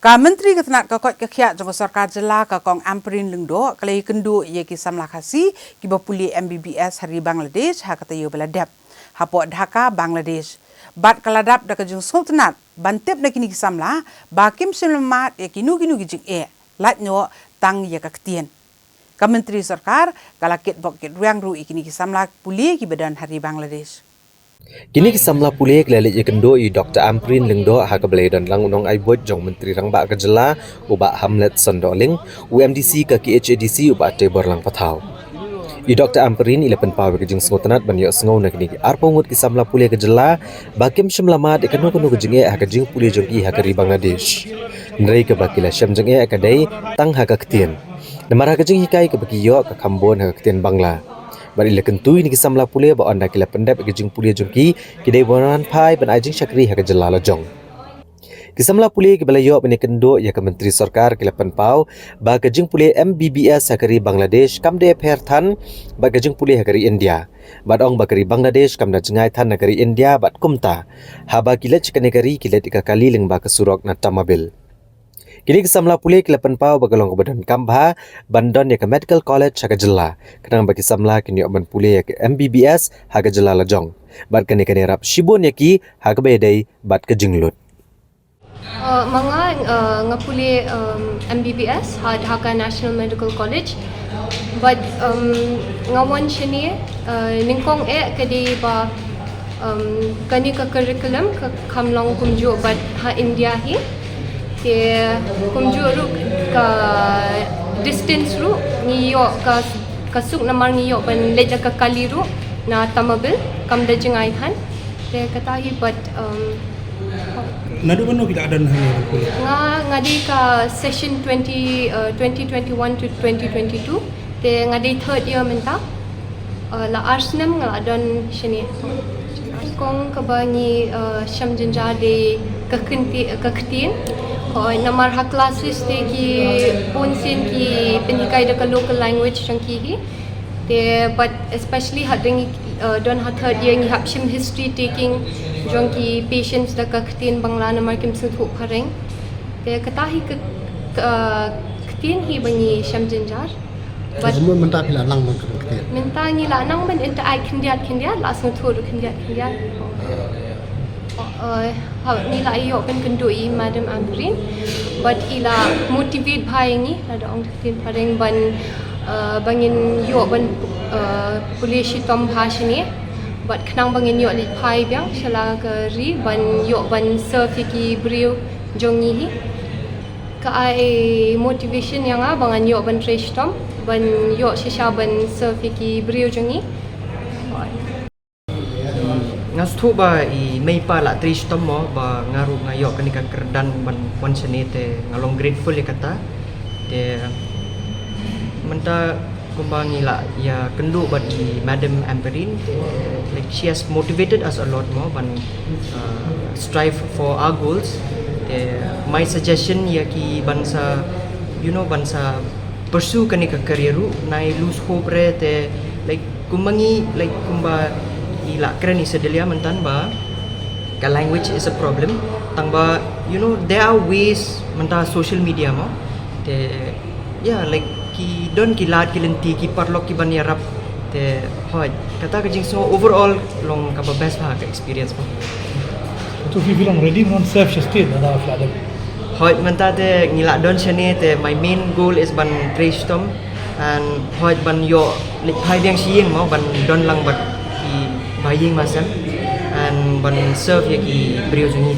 Ka menteri ketenat kakot kekiat jangka sarkar jela ka kong Amperin Lengdo kalai kendu ye ki samlakasi ki bapuli MBBS hari Bangladesh ha kata yo beladap hapo Dhaka Bangladesh bat kaladap da kajung sultanat bantep na kini ki samla bakim selamat ye kinu gijing lat nyo tang ye ka ketien ka menteri sarkar kalakit bokit ruang ru ikini ki samla puli ki badan hari Bangladesh. Kini kisamla pulih kelalik je kendo i Dr. Amperin Lengdo ha kabelai dan lang unong aibot jong menteri rang ba kejela uba Hamlet Sondoling UMDC ke KHADC uba tebor lang patau. I Dr. Amperin ilapan pawe ke jing sengotanat ban yo sengau nak ni arpongut kisamla pulih kejela bakim syamlamat ikano kono ke jing ha ke jing pulih jong i ha ke Bangladesh. Nrei ke bakila syam jeng ka dai tang ha ka ketien. Namara ke jing hikai ke baki yo ke Kambon ha ke ketien Bangla. Bari le kentui ni kisamla pulih ba anda kila pendap ke jing pulih jongki kidai bonan pai ban ajing syakri ha ke jelala jong. Kisamla pulih ke balayo bani kendo ya ke menteri sarkar kila penpau ba ke jing pulih MBBS ha ke Bangladesh kamde pherthan ba ke jing pulih ha ke India. Badong ba ke Bangladesh kamda jengai than ha ke India bat kumta. Ha ba kila chikane ke kila 3 kali leng ba ke surok na tamabil. Kini kisamla pulih kila penpau bagalong kebadan kambha bandon ya ke medical college ha ke jela kenang bagi samla kini oban pulih ya ke MBBS ha ke jela lajong bat kani rap shibun ya ki ha ke bedai bat ke jinglut ngapuli MBBS Dhaka National Medical College but ngawan sini ningkong kedi ba kani ka curriculum ka kamlong kumju bat ha India hi ke kumju ru ka distance ru niyo ka suk namar niyo ban leja ka kaliru na tamabil kam da jengai han te katahi but nadu bano kita ada ngadi ka session 2021 to 2022 te ngadi third year menta la arsnam ngadon shini kong kabangi syam jenja de kaktin namar ha classes te ki ponsin ki penikai da local language changki hi te but especially hading don ha third year ni hapshim history taking jongki patients da kaktin bangla namar kim suthu phareng te katahi kaktin hi bangi syam jenjar but semua minta pila lang man kaktin minta ni la nang man inta ai kindiat las nguthu kindiat ni la iyo kan kendui Madam Amperin but ila motivate bhai ni ada ong tin pareng ban bangin yo ban police tom bhashini but khnang bangin yo li bhai byang shala ka ri ban yo ban serve ki brio jongi hi ka ai motivation yang bangan yo ban trash tom ban yo shisha ban serve ki brio jongi ngastu ba I may pa la trish tom mo ba ngaru ngayo kanika kerdan ban wan senete ngalong grateful ya kata de menta kumbangi la ya kendu ba di Madam Amperin like she has motivated us a lot more ban strive for our goals my suggestion ya ki bansa bansa pursue kanika career nai lose hope re te like kumbangi like kumba ila keren sedelia mentan ba ka language is a problem tang ba there are ways menta social media mo te like ki don ki lat ki lenti ki parlok ki ban yarap te hoy kata ka jing so overall long ka best ha ka experience mo to fi bilang ready non self sustain ada flada hoy menta te ngila don chene te my main goal is ban trace tom and hoy ban yo lik hai biang siing mo ban don lang bat buying masan and ban serve yaki brio jungi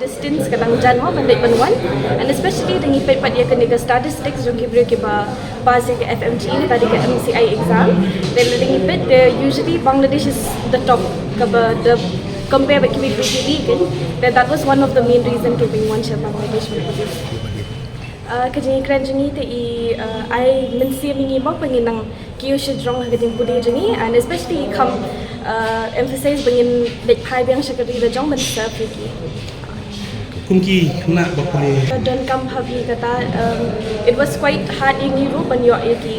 distance kadang jan mo bandai banwan and especially dengan pat dia kena statistics jungi brio ke ba ke FMG ni tadi ke MCI exam dengan pat usually Bangladesh is the top the compare with PPG that was one of the main reason to bring one share Bangladesh kajing kran jungi te I mensiamingi mo penginang kiyo shidrong hagating pudi jungi and especially come emphasize bangin big pai biang shakari da jong ban serve ki kunki na bakule don kam habi kata it was quite hard in Europe ban yo ki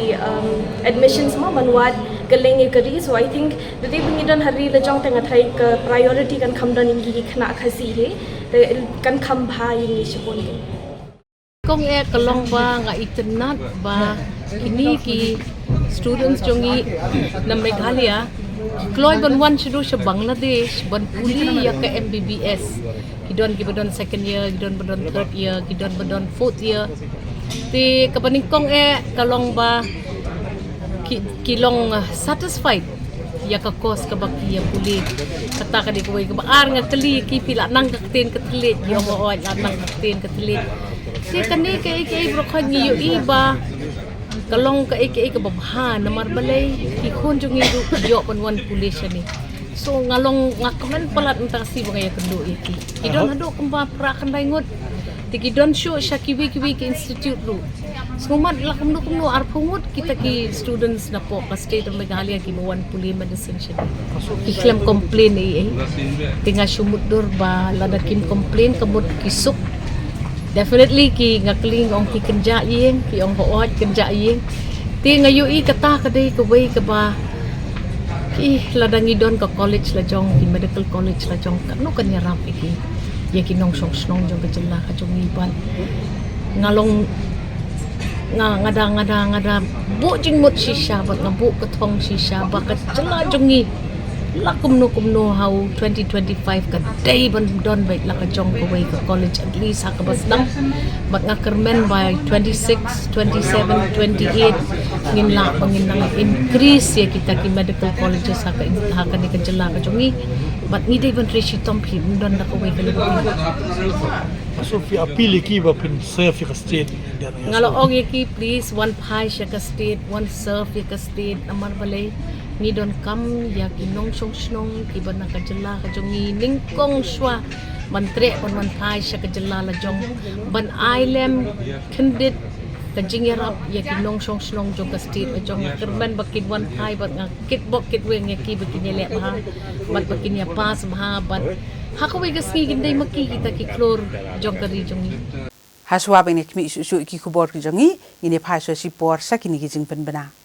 admissions mo banwat galing kari so I think the bangin don hari da jong tanga thai ka priority kan kham don ingi khna khasi he kan kham bha yin ni shipon ke kong kalong ba nga itinat ba kini ki students jongi na Meghalaya kloy ban wan shido sa Bangladesh ban puli ya ka MBBS kidon second year kidon third year kidon fourth year ti kapaning kong kalong ba kilong satisfied ya ka kos ka baki ya puli kata ka di ko ka baar nga kali ki pila nang kakten katlit yo mo oi nang kakten katlit ti kani ka bro khan yo iba kalong ka ka babha na marbalay ki kon jong iru yo pan wan puli siya ni so ngalong ngakomen palat entang si bagay kendo iki idon hado kumba pra kanday ngot ti kidon show siya kiwi ki institute ru Sumat lakum arpungut kita ki students na po ka state of Meghalaya ki buwan puli medicine siya. Iklam complain tinga sumudur ba ladakin complain kamut kisuk. Definitely ki ngakling ong ki kenja yeng ki ong hoot kenja yeng. Ti ngayo kata kadai ka way ka ba ki ladangi don ka college la jong ki medical college la jong kanu kanya rap iki. Ya ki nong song jong kajela ka jong iban. Ngalong ngada bu jing mut shisha bat ngabu ketong shisha bakat jela jongi lakum no how 2025 ka day ban don baik la ka jong ko way ka college at least ha ka basdang bat ngakermen by 26 27 28 ngin la bangin nang increase ya kita ki medical colleges ha ka ni ka jela ka jongi bat ni day ban reshi tom phi don da ko way ka So if you appeal ki ba pin safe ka state ngalo og yaki please one pie shaka state one serve yaka state amar balay ni don kam yaki nong song snong ki ban ka jela ka jongi ningkong shwa mantre on one pie shaka jela la jong ban ilem kendit ka jingerap yaki nong song snong jong ka state la jong kerban bakit one pie bat nga kit bok kit weng yaki bakin le ba bat bakin ya pas ba bat hakaway gasngi ginday makikita ki klor jong kari jongi Haswa bang ni kmi isu ki kubor ki jongi ini phaswa si por sa kini ki jing pen bana